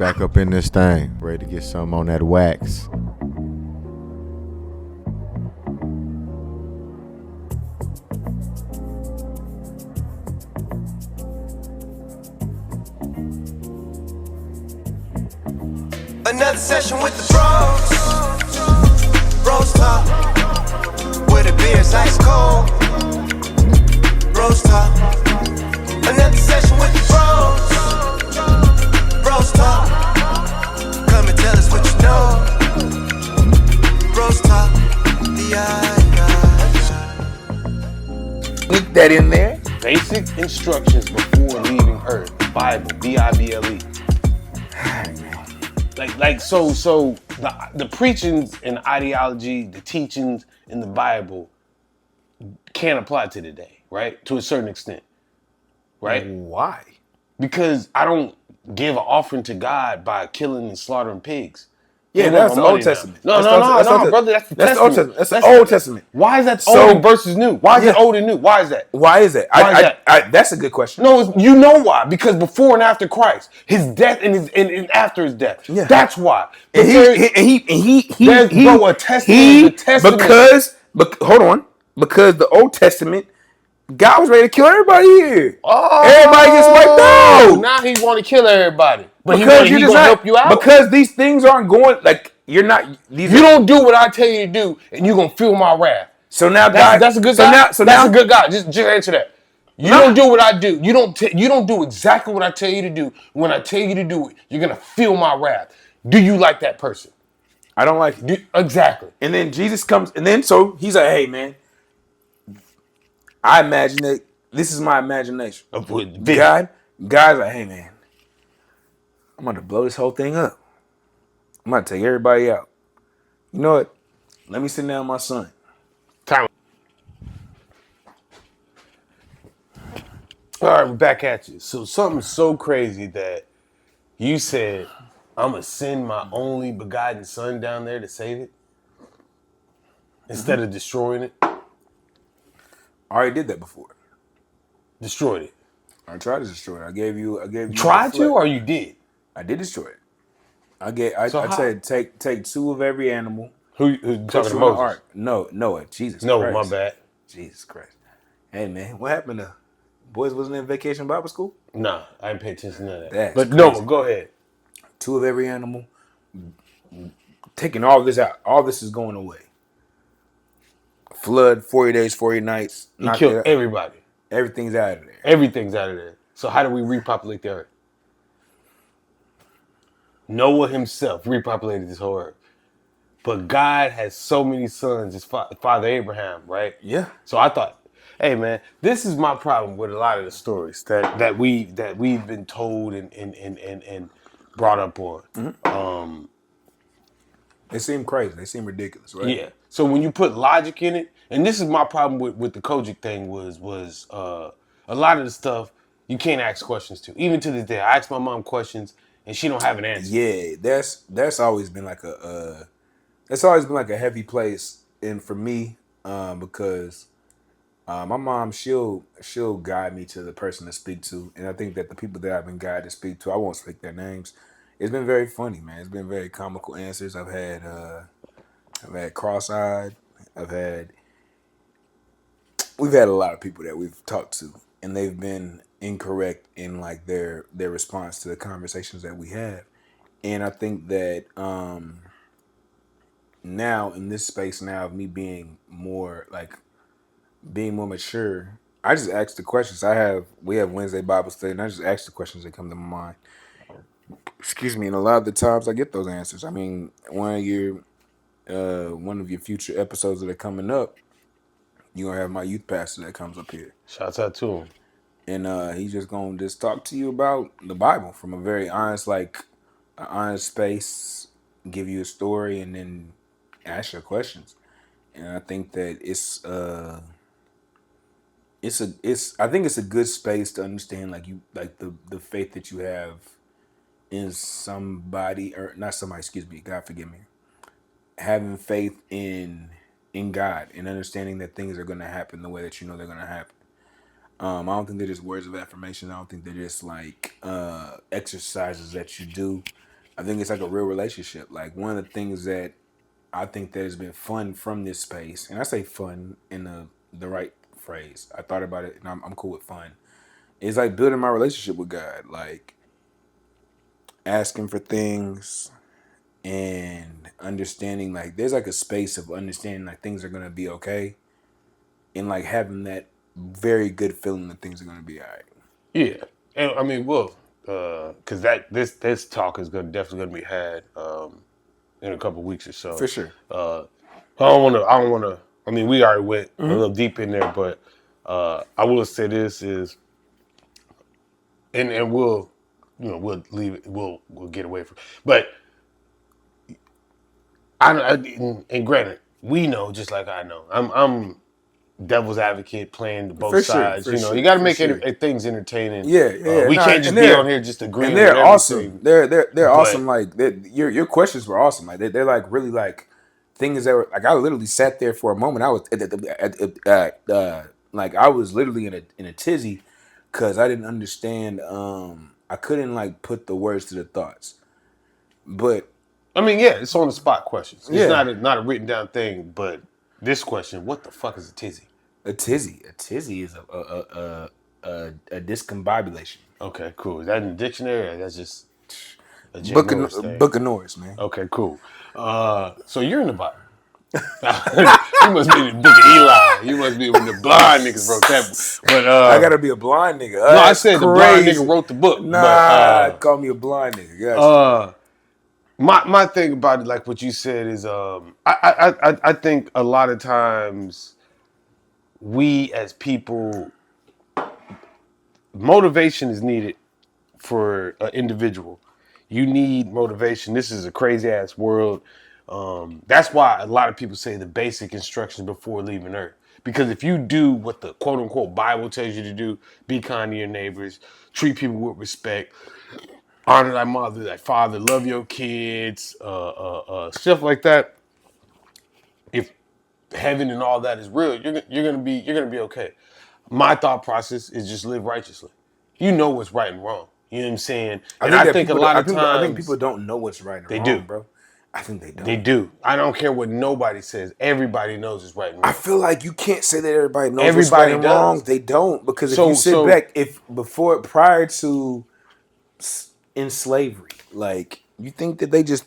back up in this thing, ready to get some on that wax. Another session with the BrosTalk, where the beer's ice cold. BrosTalk. Another session with the BrosTalk. Come and tell us what you know. BrosTalk. Sneak that in there. Basic instructions before leaving Earth. Bible, B-I-B-L-E. So the preachings and ideology, the teachings in the Bible can't apply to today, right? To a certain extent, right? Why? Because I don't give an offering to God by killing and slaughtering pigs. Yeah, They that's want the my Old money now. Testament. No, brother, that's the That's the Old Testament. Testament. That's the Old Testament. Why is that So- old versus new? Why is it old and new? Why is that? Why is that? Why is that? That's a good question. No, you know why? Because before and after Christ, his death and after his death. Yeah. That's why. And There's a testament. Hold on. Because the Old Testament, God was ready to kill everybody here. Everybody gets wiped out. Now he want to kill everybody, but Because he gonna help you out. Because these things aren't going like you're not. You don't do what I tell you to do, and you gonna feel my wrath. So now, That's a good guy. That's a good guy. Just answer that. You don't do what I do. You don't do exactly what I tell you to do. When I tell you to do it, you're gonna feel my wrath. Do you like that person? I don't like it. Exactly. And then Jesus comes, and then so he's like, "Hey, man, I imagine that this is my imagination." God's like, "Hey, man, I'm going to blow this whole thing up. I'm going to take everybody out. You know what? Let me sit down with my son." Time. All right, we're back at you. So something so crazy that you said, I'm going to send my only begotten son down there to save it instead of destroying it. I already did that before. Destroyed it. I tried to destroy it. I gave you. Tried to, or you did? I did destroy it. I said take two of every animal. Who talking to Moses? Ark. No, Noah. Jesus No, Christ. my bad. Jesus Christ. Hey, man, what happened to boys wasn't in vacation Bible school? Nah, I didn't pay attention to that. That's but crazy. no, go ahead. Two of every animal. Taking all this out. All this is going away. Flood, 40 days, 40 nights. He killed everybody. Everything's out of there. Everything's out of there. So how do we repopulate the earth? Noah himself repopulated this whole earth. But God has so many sons, his father Abraham, right? Yeah. So I thought, hey man, this is my problem with a lot of the stories that we've been told and brought up on. Mm-hmm. They seem crazy. They seem ridiculous, right? Yeah. So when you put logic in it, and this is my problem with the Kojic thing was a lot of the stuff you can't ask questions to. Even to this day, I ask my mom questions and she don't have an answer. Yeah, that's always been like a heavy place, and for me, because my mom she'll guide me to the person to speak to, and I think that the people that I've been guided to speak to, I won't speak their names. It's been very funny, man. It's been very comical answers. I've had cross-eyed. We've had a lot of people that we've talked to, and they've been incorrect in like their response to the conversations that we have. And I think that now in this space now of me being more mature, I just ask the questions. We have Wednesday Bible study, and I just ask the questions that come to my mind. Excuse me, and a lot of the times I get those answers. I mean, one of your future episodes that are coming up, you're gonna have my youth pastor that comes up here. Shouts out to him. And he's just gonna talk to you about the Bible from a very honest space, give you a story, and then ask your questions. And I think that I think it's a good space to understand the faith that you have in somebody, or not somebody, excuse me, God forgive me. Having faith in God and understanding that things are gonna happen the way that you know they're gonna happen. I don't think they're just words of affirmation. I don't think they're just like exercises that you do. I think it's like a real relationship. Like one of the things that I think that has been fun from this space, and I say fun in the right phrase. I thought about it, and I'm cool with fun. It's like building my relationship with God, like asking for things and understanding. Like there's like a space of understanding like things are gonna be okay, and like having that very good feeling that things are gonna be all right. Yeah, and I mean, well, because this talk is definitely gonna be had in a couple weeks or so. For sure. I don't wanna. I mean, we already went a little deep in there, but I will say this is, and we'll, we'll leave it. We'll get away from. But and granted, we know just like I know. I'm devil's advocate playing to both For sure, sides. for sure, You got to for make sure. things entertaining. Yeah. We Nah, can't just and be they're- on here just agreeing. And they're with awesome. everything. They're But- awesome. Like your questions were awesome. Like they're like really like things that were like I literally sat there for a moment. I was like I was literally in a tizzy because I didn't understand. I couldn't like put the words to the thoughts. But I mean, yeah, it's on the spot questions. It's Yeah. not a written down thing. But this question, what the fuck is a tizzy? a tizzy is a discombobulation. Okay, cool. Is that in the dictionary? Or that's just a Jim Norris thing? Book of Norris, man. Okay, cool. So you're in the Bible. You must be the Book of Eli. You must be when the blind niggas wrote that. But I gotta be a blind nigga. no, I said the blind nigga wrote the book. Nah, call me a blind nigga. Gotcha. My thing about it, like what you said, is I think a lot of times we as people, motivation is needed for an individual. You need motivation. This is a crazy ass world. That's why a lot of people say the basic instructions before leaving Earth. Because if you do what the quote unquote Bible tells you to do, be kind to your neighbors, treat people with respect, honor thy mother, thy father, love your kids, stuff like that. If heaven and all that is real, you're gonna be okay. My thought process is just live righteously. You know what's right and wrong. You know what I'm saying? And I think a lot of times I think people don't know what's right and They wrong, do. bro. I think they don't. they do. I don't care what nobody says. Everybody knows it's right and I wrong. feel like you can't say that everybody knows what's Everybody right and does. wrong. They don't, because So- if you sit so- back, prior to in slavery, like you think that they just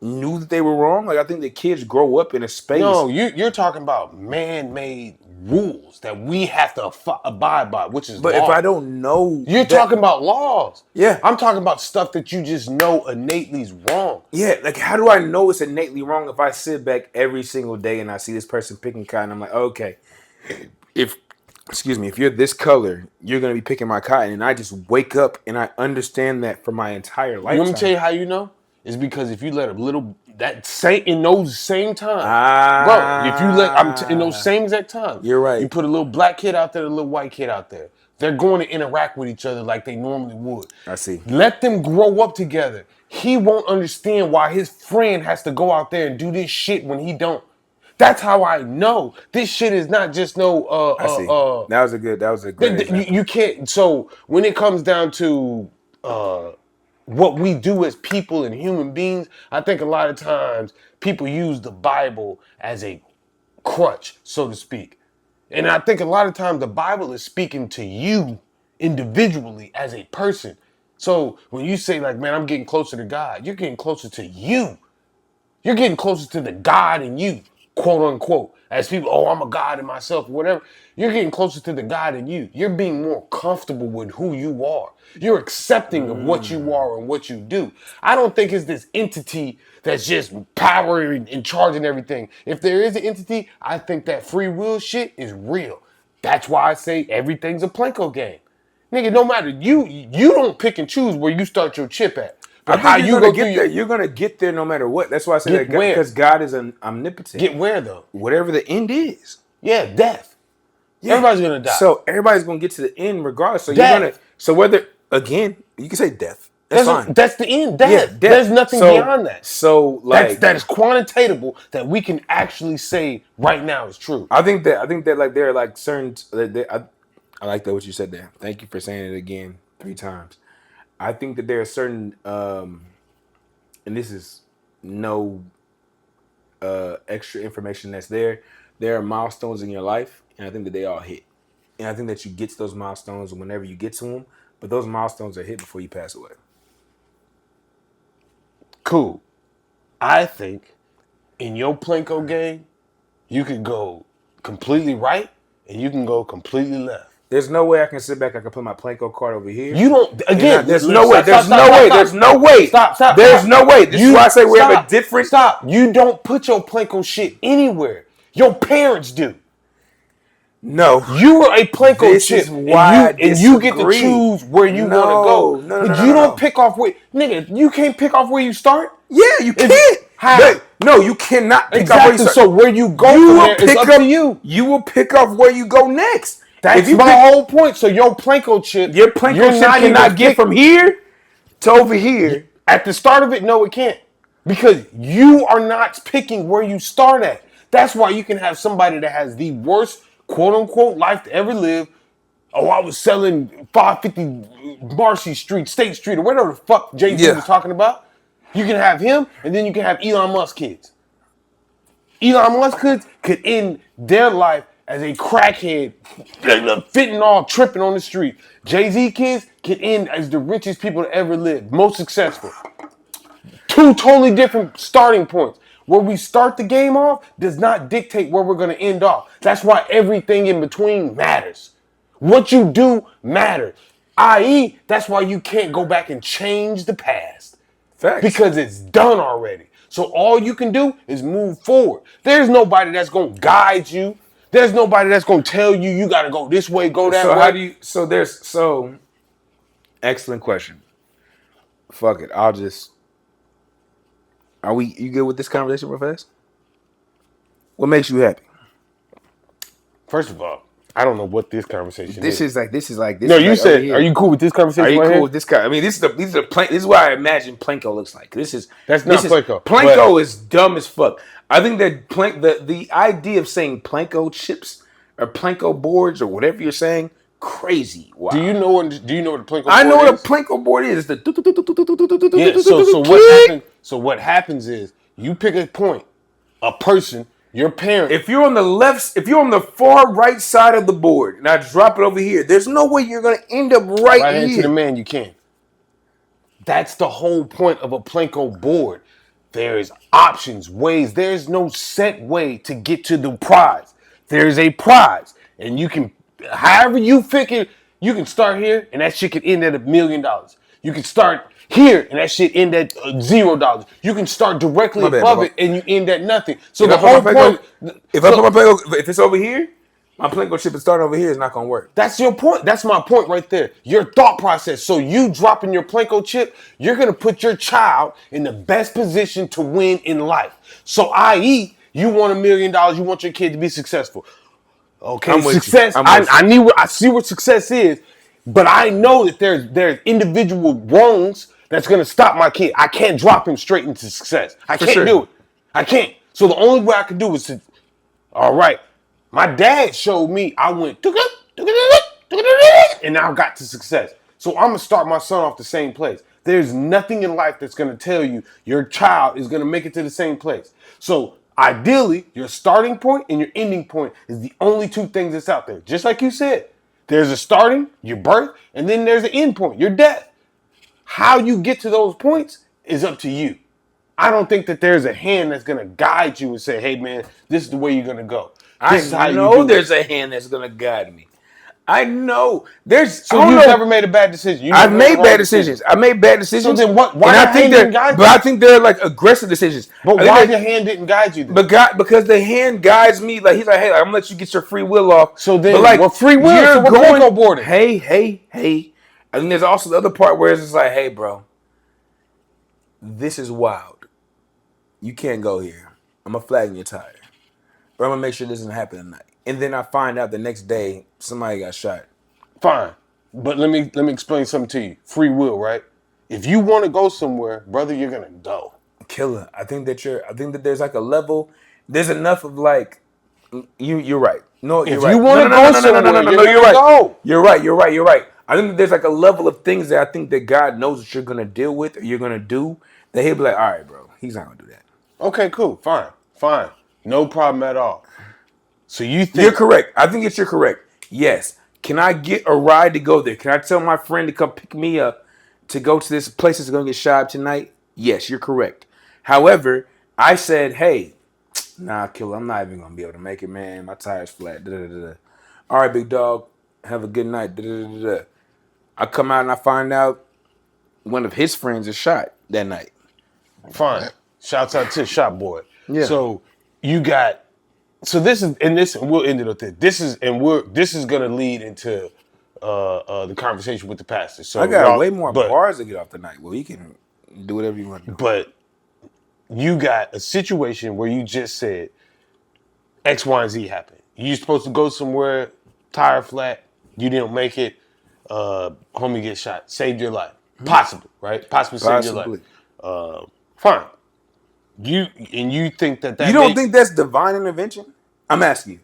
knew that they were wrong. Like I think the kids grow up in a space. No, you're talking about man-made rules that we have to abide by, which is but law. if I don't know, You're talking about laws. Yeah. I'm talking about stuff that you just know innately is wrong. Yeah, like how do I know it's innately wrong if I sit back every single day and I see this person picking cotton? I'm like, okay, if you're this color, you're gonna be picking my cotton, and I just wake up and I understand that for my entire You lifetime. want me to tell you how you know? It's because if you let a little in those same times, bro. If you let in those same exact times, You're right. You put a little black kid out there, a little white kid out there. They're going to interact with each other like they normally would. I see. Let them grow up together. He won't understand why his friend has to go out there and do this shit when he don't. That's how I know this shit is not just no. I see. That was a great example. You can't. So when it comes down to what we do as people and human beings, I think a lot of times people use the Bible as a crutch, so to speak. And I think a lot of times the Bible is speaking to you individually as a person. So when you say like, man, I'm getting closer to God, you're getting closer to you. You're getting closer to the God in you, quote unquote. As people, oh, I'm a God in myself, or whatever. You're getting closer to the God in you. You're being more comfortable with who you are. You're accepting of what you are and what you do. I don't think it's this entity that's just powering and charging everything. If there is an entity, I think that free will shit is real. That's why I say everything's a Plinko game. Nigga, no matter, you don't pick and choose where you start your chip at. But I how think you you're go gonna through get your... there. You're gonna get there no matter what. That's why I say Get that where? because God is an omnipotent. Get where though? Whatever the end is. Yeah, death. Yeah. Everybody's gonna die. So everybody's gonna get to the end regardless. So Death. you're gonna. So whether again, you can say death. That's fine. That's the end. Death. Yeah, death. There's nothing So- beyond that. So like That is quantitatable that we can actually say right now is true. I think that like there are like certain. I like that what you said there. Thank you for saying it again 3 times. I think that there are certain and this is no extra information that's there. There are milestones in your life, and I think that they all hit. And I think that you get to those milestones whenever you get to them, but those milestones are hit before you pass away. Cool. I think in your Plinko game, you could go completely right and you can go completely left. There's no way I can sit back. I can put my Plinko card over here. You don't. Again, there's no way. There's no way. There's no way. Stop. There's no way. This is why I say we have a different. Stop. You don't put your Plinko shit anywhere. Your parents do. No. You are a Plinko This chip. is why and you get to choose where you want to go. No, but you don't pick off where. Nigga, you can't pick off where you start. Yeah, you can't. How? No, you cannot pick Exactly. off where you start. So where you go from there is up to you. You will pick off where you go next. That's my whole point. So your Plinko chip, your Plinko chip cannot get from here to over here. At the start of it, no, it can't. Because you are not picking where you start at. That's why you can have somebody that has the worst, quote unquote, life to ever live. Oh, I was selling 550 Marcy Street, State Street, or whatever the fuck Jay-Z was talking about. You can have him, and then you can have Elon Musk kids. Elon Musk kids could end their life as a crackhead, fentanyl tripping on the street. Jay-Z kids could end as the richest people to ever live, most successful. Two totally different starting points. Where we start the game off does not dictate where we're going to end off. That's why everything in between matters. What you do matters. I.e., that's why you can't go back and change the past. Facts. Because it's done already. So all you can do is move forward. There's nobody that's going to guide you. There's nobody that's going to tell you you got to go this way, go that way. Excellent question. Fuck it. You good with this conversation real fast? What makes you happy? First of all, I don't know what this conversation is. This is like. No, you said, are you cool with this conversation? Are you right cool with this guy? I mean, this is what I imagine Plinko looks like. That's not Plinko. Plinko is dumb as fuck. I think that the idea of saying Plinko chips or Plinko boards or whatever you're saying, crazy. Wow. Do you know what the Plinko board is? I know what a Plinko board is. So what happens is you pick a point, a person, your parent. If you're on the far right side of the board, and I drop it over here, there's no way you're gonna end up right hand here. to the man, you can. That's the whole point of a Plinko board. There's options, ways. There's no set way to get to the prize. There's a prize, and you can, however you figure, you can start here, and that shit can end at $1 million. You can start here, and that shit end at $0. You can start directly above it, and you end at nothing. So the whole point. If it's over here, my Plinko chip is starting over here is not gonna work. That's your point. That's my point right there. Your thought process. So you dropping your Plinko chip, you're gonna put your child in the best position to win in life. So, i.e., you want $1 million. You want your kid to be successful. Okay, success. I see what success is, but I know that there's individual wrongs that's gonna stop my kid. I can't drop him straight into success. I can't do it. I can't. So the only way I can do is to, all right. My dad showed me I went and now I got to success. So I'm gonna start my son off the same place. There's nothing in life that's gonna tell you your child is gonna make it to the same place. So ideally, your starting point and your ending point is the only two things that's out there. Just like you said, there's a starting, your birth, and then there's an end point, your death. How you get to those points is up to you. I don't think that there's a hand that's gonna guide you and say, hey man, this is the way you're gonna go. I know there's a hand that's gonna guide me. I know there's. So you've never made a bad decision. I've made bad decisions. I made bad decisions. So then what? Why the hand didn't guide you? But I think they're like aggressive decisions. But why the hand didn't guide you? Then? Because the hand guides me. Like he's like, hey, I'm gonna let you get your free will off. So then, but like, well, free will. You're so we're going boarding. Hey. I think there's also the other part where it's just like, hey, bro, this is wild. You can't go here. I'm gonna flatten your tire, but I'm gonna make sure this doesn't happen tonight. And then I find out the next day somebody got shot. Fine, but let me explain something to you. Free will, right? If you want to go somewhere, brother, you're gonna go. Killer. I think that there's like a level. There's enough of like you're right. No, you're right. If you want to go somewhere, you're right. Go. You're right. I think that there's like a level of things that I think that God knows that you're gonna deal with or you're gonna do then he'll be like, all right, bro, he's not gonna do that. Okay, cool, fine, no problem at all. So you think You're correct. I think you're correct. Yes. Can I get a ride to go there? Can I tell my friend to come pick me up to go to this place that's gonna get shot up tonight? Yes, you're correct. However, I said, hey, nah, killer, I'm not even gonna be able to make it, man. My tire's flat. Da-da-da-da. All right, big dog. Have a good night. Da-da-da-da. I come out and I find out one of his friends is shot that night. fine. Shouts out to Shot Boy. Yeah. So you got. So this is and we'll end it with this. This is gonna lead into the conversation with the pastor. So I got y'all- way more but, bars to get off tonight. Well, you can do whatever you want to do. But you got a situation where you just said X, Y, and Z happened. You supposed to go somewhere, tire flat, you didn't make it, homie gets shot, saved your life. Possibly, right? Possibly saved your life. Fine. You think that You don't think that's divine intervention? I'm asking you.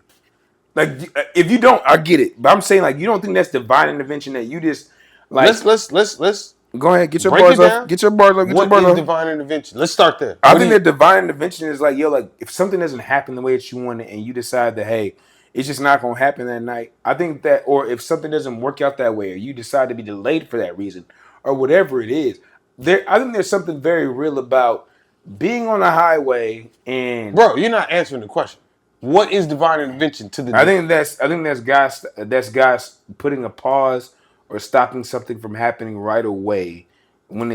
Like, if you don't, I get it. But I'm saying, like, you don't think that's divine intervention that you just like. let's Go ahead, get your break bars it off. down. Get your bars off. Get your What bars is off. divine intervention? Let's start there. I think that divine intervention is like, yo, like if something doesn't happen the way that you want it, and you decide that, hey, it's just not gonna happen that night. I think that, or if something doesn't work out that way, or you decide to be delayed for that reason, or whatever it is, I think there's something very real about being on a highway and. Bro, you're not answering the question. What is divine intervention to the? I think that's guys putting a pause or stopping something from happening right away when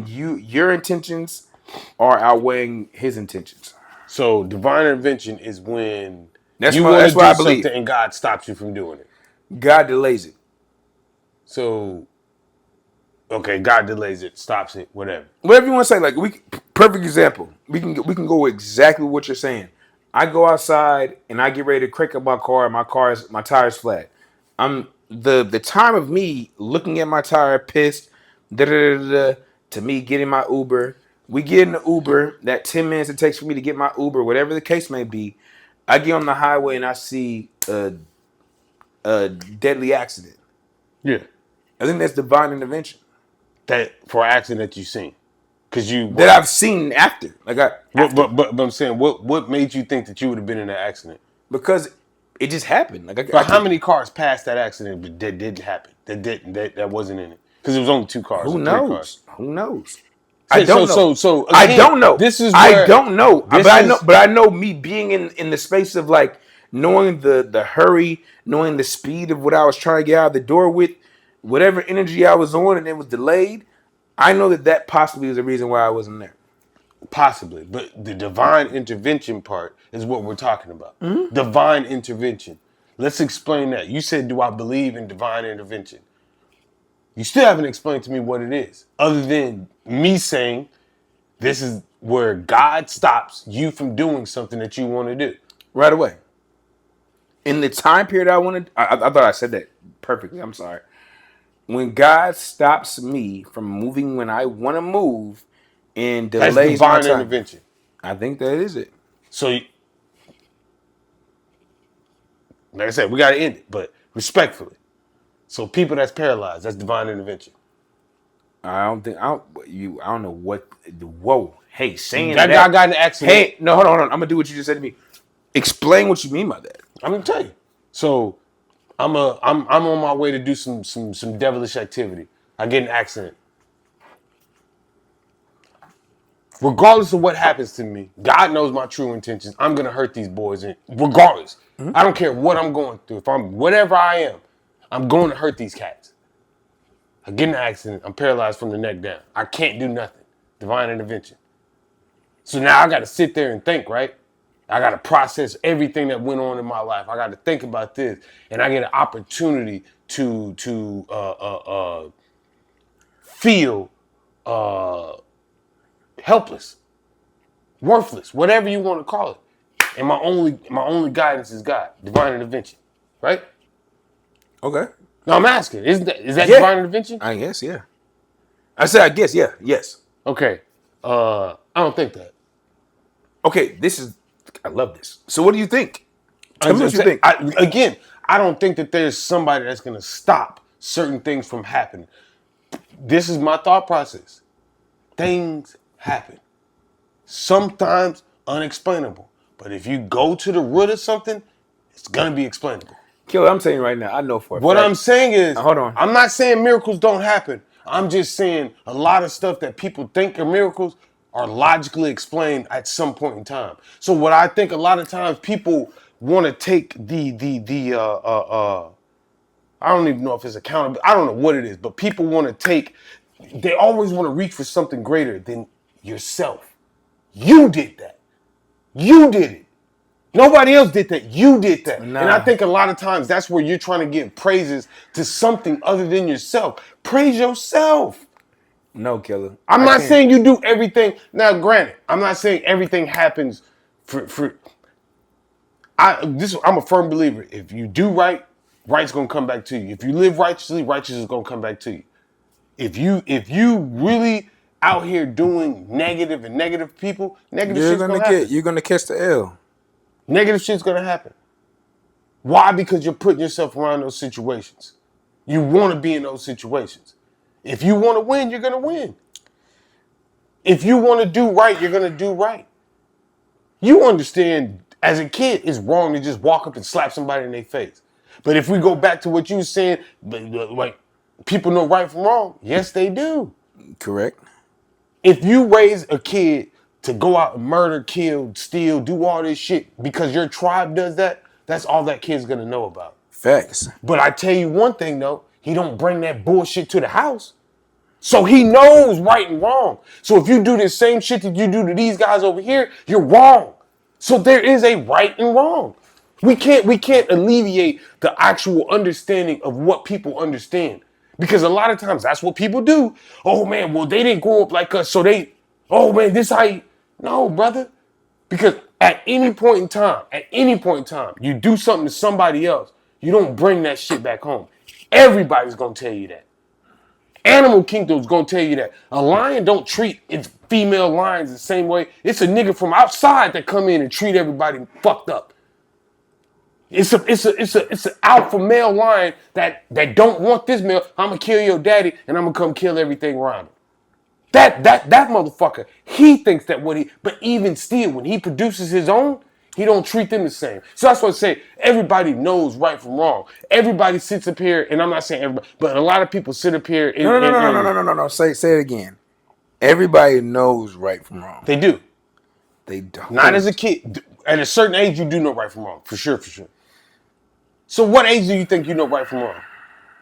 your intentions are outweighing his intentions. So divine intervention is when That's you what want to do I believe. something and God stops you from doing it. God delays it. So, okay, God delays it, stops it, whatever. Whatever you want to say, like perfect example. We can go exactly what you're saying. I go outside and I get ready to crank up my car. My tire's flat. I'm the time of me looking at my tire, pissed, to me getting my Uber. We get in the Uber. That 10 minutes it takes for me to get my Uber, whatever the case may be. I get on the highway and I see a deadly accident. Yeah. I think that's divine intervention. That for an accident that you've seen. That I've seen after. But I'm saying, what made you think that you would have been in that accident? Because it just happened. But how many cars passed that accident that didn't happen? That wasn't in it? Because it was only 2 cars. Who or 3 knows? cars. Who knows? I don't know. So I again, don't know. This is I where, don't know. But I know me being in the space of like knowing the hurry, knowing the speed of what I was trying to get out of the door with, whatever energy I was on, and it was delayed. I know that possibly is the reason why I wasn't there. Possibly, but the divine intervention part is what we're talking about. Mm-hmm. Divine intervention. Let's explain that. You said, do I believe in divine intervention? You still haven't explained to me what it is, other than me saying this is where God stops you from doing something that you want to do. Right away. In the time period I wanted, I thought I said that perfectly. I'm sorry. When God stops me from moving when I want to move and That's delays my divine time, intervention. I think that is it. So, like I said, we got to end it, but respectfully. So people that's paralyzed, that's divine intervention. I don't know what. Whoa, hey, saying That guy got in an accident. Hey, no, hold on. I'm gonna do what you just said to me. Explain what you mean by that. I'm gonna tell you. So I'm on my way to do some devilish activity. I get in an accident. Regardless of what happens to me, God knows my true intentions. I'm gonna hurt these boys, regardless. Mm-hmm. I don't care what I'm going through. If I'm whatever I am, I'm going to hurt these cats. I get in an accident. I'm paralyzed from the neck down. I can't do nothing. Divine intervention. So now I got to sit there and think, right? I got to process everything that went on in my life. I got to think about this, and I get an opportunity to feel helpless, worthless, whatever you want to call it. And my only guidance is God, divine intervention, right? Okay. No, I'm asking. Is that divine intervention? I guess, yeah. I said, I guess, yeah, yes. Okay. I don't think that. Okay, I love this. So what do you think? Tell me what you think. I don't think that there's somebody that's going to stop certain things from happening. This is my thought process. things happen. Sometimes unexplainable. But if you go to the root of something, it's going to be explainable. Killer, I'm telling you right now, I know for a What fact. I'm saying is, Hold on. I'm not saying miracles don't happen. I'm just saying a lot of stuff that people think are miracles are logically explained at some point in time. So what I think a lot of times people want to take I don't even know if it's accountable. I don't know what it is, but people want to take, they always want to reach for something greater than yourself. You did that. You did it. Nobody else did that. You did that. Nah. And I think a lot of times that's where you're trying to give praises to something other than yourself. Praise yourself. No, Killer. I'm not saying you do everything. Now, granted, I'm not saying everything happens I'm a firm believer. If you do right, right's gonna come back to you. If you live righteously, righteousness is gonna come back to you. If you really out here doing negative people, negative shit's gonna happen. You're gonna catch the L. Negative shit's gonna happen. Why? Because you're putting yourself around those situations. You want to be in those situations. If you want to win, you're gonna win. If you want to do right, you're gonna do right. You understand, as a kid, it's wrong to just walk up and slap somebody in their face. But if we go back to what you were saying, like, people know right from wrong. Yes, they do. Correct. If you raise a kid to go out and murder, kill, steal, do all this shit because your tribe does that, that's all that kid's gonna know about. Facts. But I tell you one thing though, he don't bring that bullshit to the house. So he knows right and wrong. So if you do the same shit that you do to these guys over here, you're wrong. So there is a right and wrong. We can't alleviate the actual understanding of what people understand. Because a lot of times that's what people do. Oh man, well they didn't grow up like us, so oh man, this how you... No, brother. Because at any point in time, you do something to somebody else, you don't bring that shit back home. Everybody's gonna tell you that. Animal Kingdom's gonna tell you that. A lion don't treat its female lions the same way. It's a nigga from outside that come in and treat everybody fucked up. It's an alpha male lion that don't want this male. I'm gonna kill your daddy and I'm gonna come kill everything around him. That motherfucker, he thinks that but even still, when he produces his own, he don't treat them the same. So that's what I say. Everybody knows right from wrong. Everybody sits up here, and I'm not saying everybody, but a lot of people sit up here. No. Say it again. Everybody knows right from wrong. They do. They don't. Not as a kid. At a certain age, you do know right from wrong, for sure. So what age do you think you know right from wrong?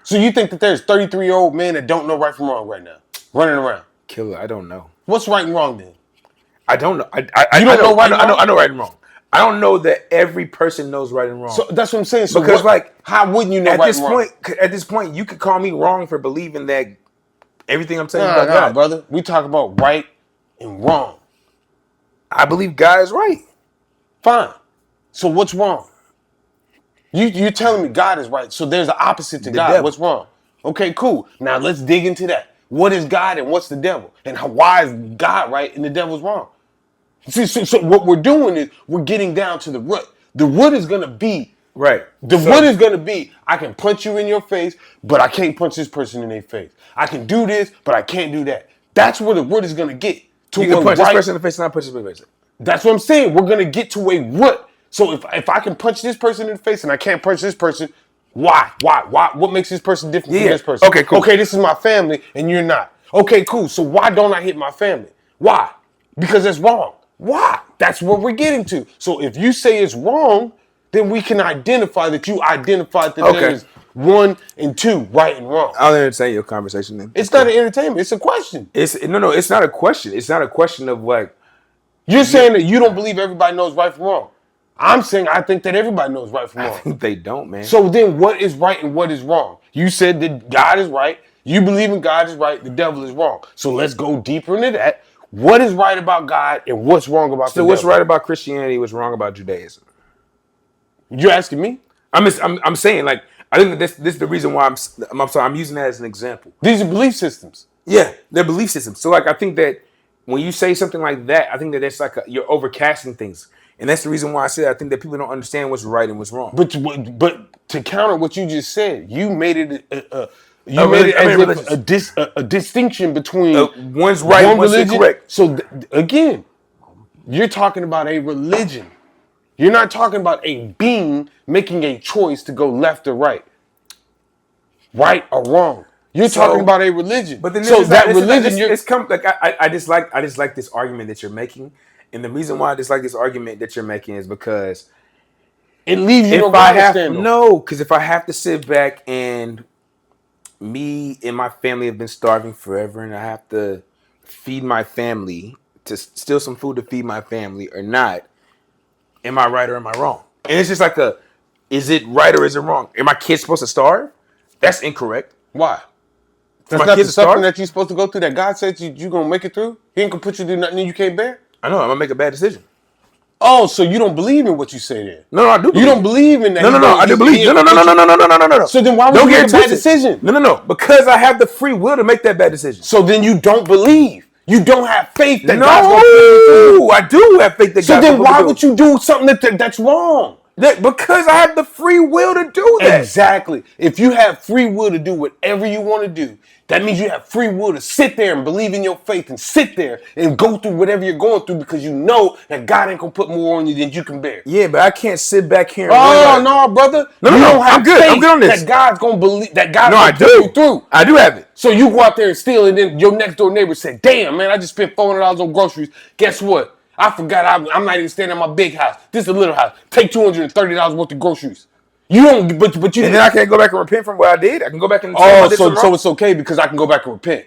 So you think that there's 33-year-old men that don't know right from wrong right now, running around? Killer, I don't know. What's right and wrong then? I don't know. You don't know right and wrong? I know right and wrong. I don't know that every person knows right and wrong. So that's what I'm saying. So because how wouldn't you know right and wrong? At this point, you could call me wrong for believing that everything I'm saying Nah, about God. brother. We talk about right and wrong. I believe God is right. Fine. So what's wrong? You're telling me God is right. So there's an opposite to God. devil. What's wrong? Okay, cool. Now let's dig into that. What is God and what's the devil? And why is God right and the devil's wrong? See, so what we're doing is we're getting down to the root. The root is going to be... Right. The root is going to be, I can punch you in your face, but I can't punch this person in their face. I can do this, but I can't do that. That's where the root is going to get. You can punch this person in the face and not punch this person in the face. That's what I'm saying. We're going to get to a root. So if I can punch this person in the face and I can't punch this person, why? What makes this person different from this person? Okay, cool. Okay, this is my family and you're not. Okay, cool. So why don't I hit my family? Why? Because it's wrong. Why? That's what we're getting to. So if you say it's wrong, then we can identify that you identified that there is 1 and 2, right and wrong. I'll entertain your conversation then. It's not an entertainment. It's a question. It's not a question. It's not a question of like... You're saying that you don't believe everybody knows right from wrong. I'm saying I think that everybody knows right from wrong. I think they don't, man. So then what is right and what is wrong? You said that God is right. You believe in God is right. The devil is wrong. So let's go deeper into that. What is right about God and what's wrong about the devil? So what's right about Christianity? What's wrong about Judaism? You're asking me? I'm saying, like, I think that this is the reason why I'm using that as an example. These are belief systems. Yeah, they're belief systems. So like I think that when you say something like that, I think that that's like you're overcasting things. And that's the reason why I said I think that people don't understand what's right and what's wrong. But to counter what you just said, you made it You made it as if a distinction between one's right, one one's religion. incorrect. So again, you're talking about a religion. You're not talking about a being making a choice to go left or right or wrong. You're talking about a religion. But then so that religion, I dislike this argument that you're making, and the reason why I dislike this argument that you're making is because it leaves you because if I have to sit back and me and my family have been starving forever, and I have to feed my family to steal some food to feed my family or not, am I right or am I wrong? And it's just like is it right or is it wrong? Are my kids supposed to starve? That's incorrect. Why? That's not something that you're supposed to go through that God said you're going to make it through? He ain't going to put you through nothing you can't bear? I know, I'm going to make a bad decision. Oh, so you don't believe in what you say then? No, I do believe. You don't believe in that? No, I do believe. No. So then why would you make a bad decision? No. Because I have the free will to make that bad decision. So then you don't believe. You don't have faith that God's going to put you through. I do have faith that God's going to put you through. So then why would you do something that's wrong? Because I have the free will to do that. Exactly. If you have free will to do whatever you want to do, that means you have free will to sit there and believe in your faith and sit there and go through whatever you're going through because you know that God ain't going to put more on you than you can bear. Yeah, but I can't sit back here and no, brother. No, I'm good. I'm good on this. That God's going to believe, that God's going to put you through. I do have it. So you go out there and steal, and then your next door neighbor said, damn, man, I just spent $400 on groceries. Guess what? I forgot I'm not even staying in my big house. This is a little house. Take $230 worth of groceries. You don't, but you. And then I can't go back and repent from what I did. I can go back and. So it's okay because I can go back and repent.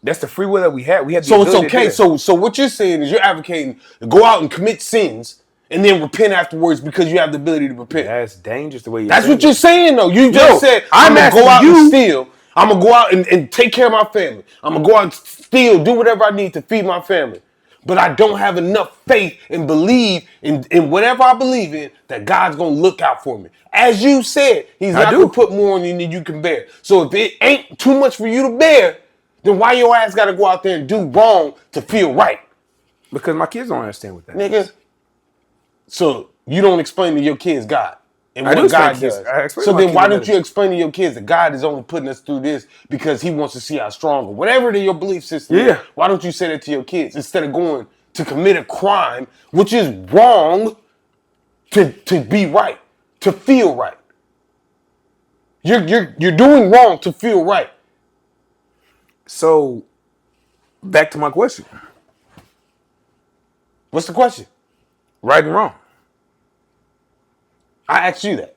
That's the free will that we have. We have. So it's okay. So what you're saying is you're advocating to go out and commit sins and then repent afterwards because you have the ability to repent. That's dangerous the way you're. That's what you're saying though. You just said I'm gonna go out and steal. I'm gonna go out and take care of my family. I'm gonna go out and steal, do whatever I need to feed my family. But I don't have enough faith and believe in whatever I believe in that God's going to look out for me. As you said, he's not going to put more on you than you can bear. So if it ain't too much for you to bear, then why your ass got to go out there and do wrong to feel right? Because my kids don't understand what that is. So you don't explain to your kids God and what God does. So then why don't you explain to your kids that God is only putting us through this because he wants to see how strong or whatever your belief system is. Why don't you say that to your kids instead of going to commit a crime, which is wrong, to be right, to feel right. You're doing wrong to feel right. So back to my question. What's the question? Right and wrong. I asked you that.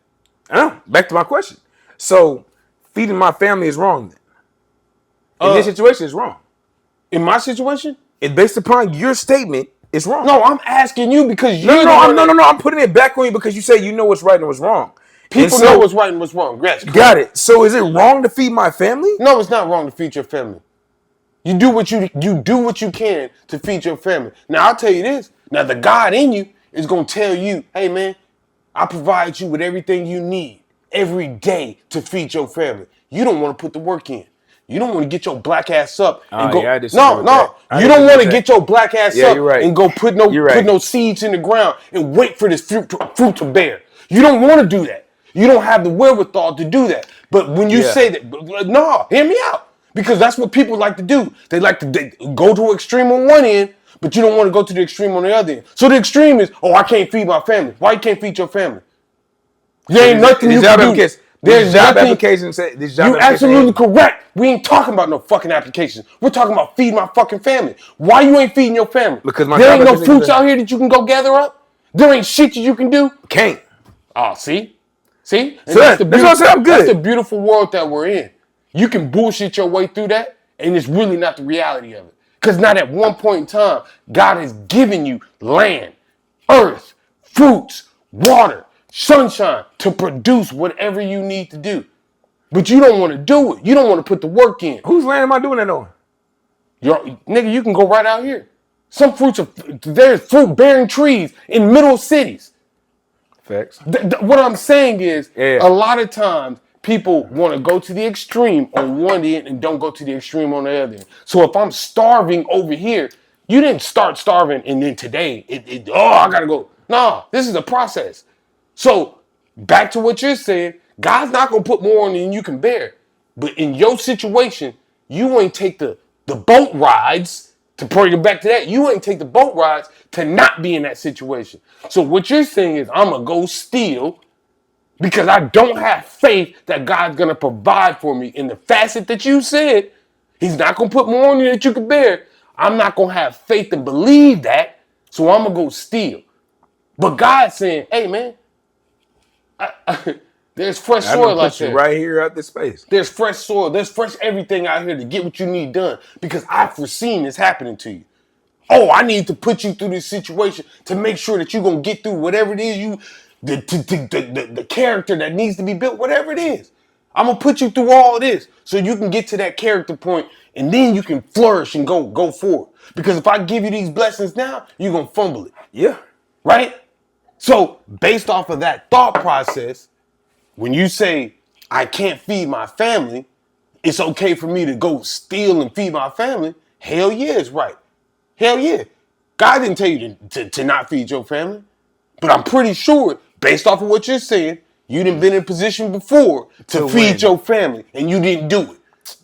I know. Back to my question. So, feeding my family is wrong then? In this situation, it's wrong. In my situation? It's based upon your statement, it's wrong. No, I'm asking you because you. No. I'm putting it back on you because you say you know what's right and what's wrong. People know what's right and what's wrong. Yes, got it. So, is it wrong to feed my family? No, it's not wrong to feed your family. You do what you can to feed your family. Now, I'll tell you this. Now, the God in you is going to tell you, hey, man, I provide you with everything you need every day to feed your family. You don't want to put the work in. You don't want to get your black ass up and go. No. You don't want to get your black ass up and go put no seeds in the ground and wait for this fruit to bear. You don't want to do that. You don't have the wherewithal to do that. But when you say that, no, hear me out. Because that's what people like to do. They like to go to an extreme on one end, but you don't want to go to the extreme on the other end. So the extreme is, I can't feed my family. Why you can't feed your family? There ain't nothing you can do. There's job applications. You're absolutely correct. We ain't talking about no fucking applications. We're talking about feeding my fucking family. Why you ain't feeding your family? Because there ain't no fruits out here that you can go gather up. There ain't shit that you can do. Can't. Oh, see? And that's what I'm saying. I'm good. That's the beautiful world that we're in. You can bullshit your way through that, and it's really not the reality of it. Because not at one point in time, God has given you land, earth, fruits, water, sunshine to produce whatever you need to do. But you don't want to do it. You don't want to put the work in. Whose land am I doing that on? Nigga, you can go right out here. There's fruit-bearing trees in middle cities. Facts. What I'm saying is, a lot of times, people want to go to the extreme on one end and don't go to the extreme on the other end. So if I'm starving over here, you didn't start starving and then today, I got to go. No, this is a process. So back to what you're saying, God's not going to put more on you than you can bear. But in your situation, you ain't take the boat rides, to bring it back to that, you ain't take the boat rides to not be in that situation. So what you're saying is, I'm going to go steal because I don't have faith that God's going to provide for me in the facet that you said. He's not going to put more on you that you can bear. I'm not going to have faith and believe that, so I'm going to go steal. But God's saying, hey, man, there's fresh soil out there. Right here out this space. There's fresh soil. There's fresh everything out here to get what you need done because I've foreseen this happening to you. Oh, I need to put you through this situation to make sure that you're going to get through whatever it is the character that needs to be built, whatever it is. I'm going to put you through all of this so you can get to that character point and then you can flourish and go forward. Because if I give you these blessings now, you're going to fumble it. Yeah. Right? So based off of that thought process, when you say, I can't feed my family, it's okay for me to go steal and feed my family, hell yeah, it's right. Hell yeah. God didn't tell you to not feed your family. But I'm pretty sure, based off of what you're saying, you done been in position before to feed your family, and you didn't do it.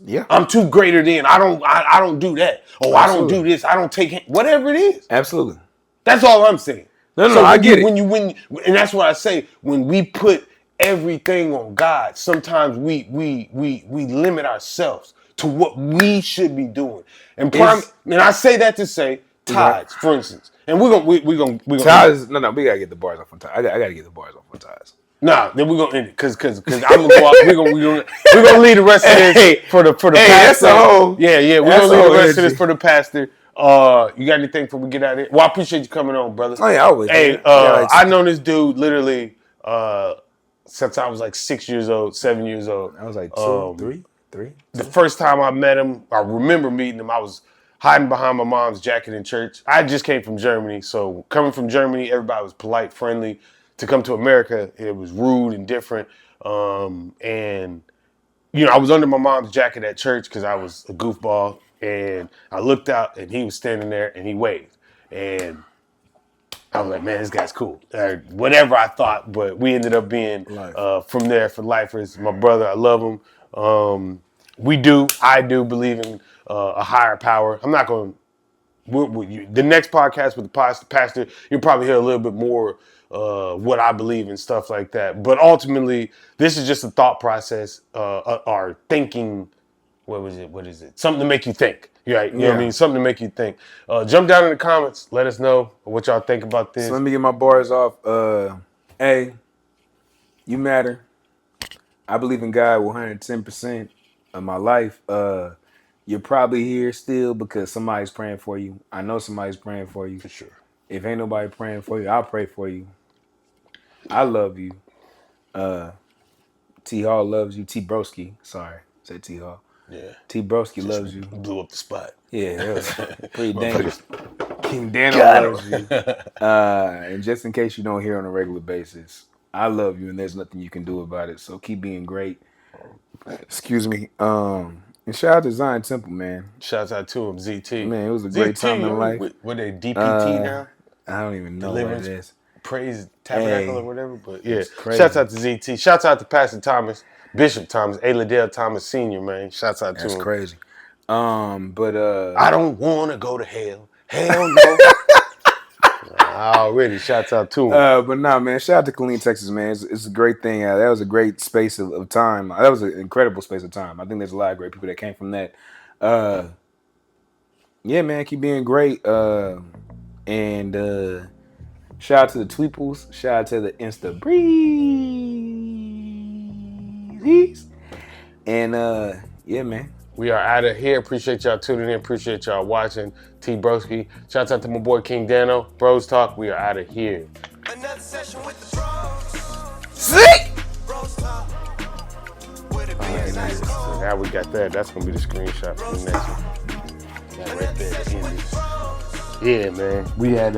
Yeah. I'm too greater than. I don't do that. Oh, I don't do this. I don't take whatever it is. Absolutely. That's all I'm saying. No, I get it. And that's what I say. When we put everything on God, sometimes we limit ourselves to what we should be doing. And I say that to say tithes, for instance. And we're gonna tithes. No, we gotta get the bars off on tithes. I gotta get the bars off on tithes. Nah, then we're gonna end it because I'm gonna go out. We're gonna leave the rest of this for the pastor. That's a whole. Yeah. We're gonna leave the rest of this for the pastor. You got anything before we get out of here? Well, I appreciate you coming on, brother. Oh yeah, always. Hey, I known this dude literally since I was like 6 years old, 7 years old. I was like three. The first time I met him, I remember meeting him. I was hiding behind my mom's jacket in church. I just came from Germany, so coming from Germany, everybody was polite, friendly. To come to America, it was rude and different. And I was under my mom's jacket at church because I was a goofball. And I looked out, and he was standing there, and he waved. And I was like, man, this guy's cool. Whatever I thought, but we ended up being from there for lifers. My brother, I love him. I do believe in a higher power. I'm not going to, the next podcast with the pastor, you'll probably hear a little bit more what I believe and stuff like that. But ultimately, this is just a thought process, our thinking. What is it? Something to make you think. Right? You know what I mean? Something to make you think. Jump down in the comments. Let us know what y'all think about this. So let me get my bars off. A, you matter. I believe in God 110% of my life. You're probably here still because somebody's praying for you. I know somebody's praying for you. For sure. If ain't nobody praying for you, I'll pray for you. I love you. T Hall loves you. T Broski. Sorry. Say T Hall. Yeah. T Broski loves you. Blew up the spot. Yeah, that was pretty dangerous. King Dano loves you. And just in case you don't hear on a regular basis, I love you and there's nothing you can do about it. So keep being great. Excuse me. And shout out to Zion Temple, man. Shouts out to him, ZT. Man, it was a great time in life. What they DPT now? I don't even know what it is. Praise Tabernacle or whatever. But yeah, shouts out to ZT. Shouts out to Pastor Thomas, Bishop Thomas, A. Liddell Thomas Sr., man. Shouts out to him. That's crazy. I don't want to go to hell. Hell no. Already, shouts out to him. But nah, man, shout out to Killeen, Texas, man. It's a great thing. That was a great space of time. That was an incredible space of time. I think there's a lot of great people that came from that. Yeah, man, keep being great. And shout out to the Tweeples. Shout out to the Insta Breeze. And yeah, man. We are out of here. Appreciate y'all tuning in. Appreciate y'all watching. T Broski. Shouts out to my boy King Dano. BrosTalk. We are out of here. Another session with the bros. Sick! BrosTalk. With a beer nice So cold. now we got that. That's gonna be the screenshot for the next one. That right there. The end. Yeah, man. We had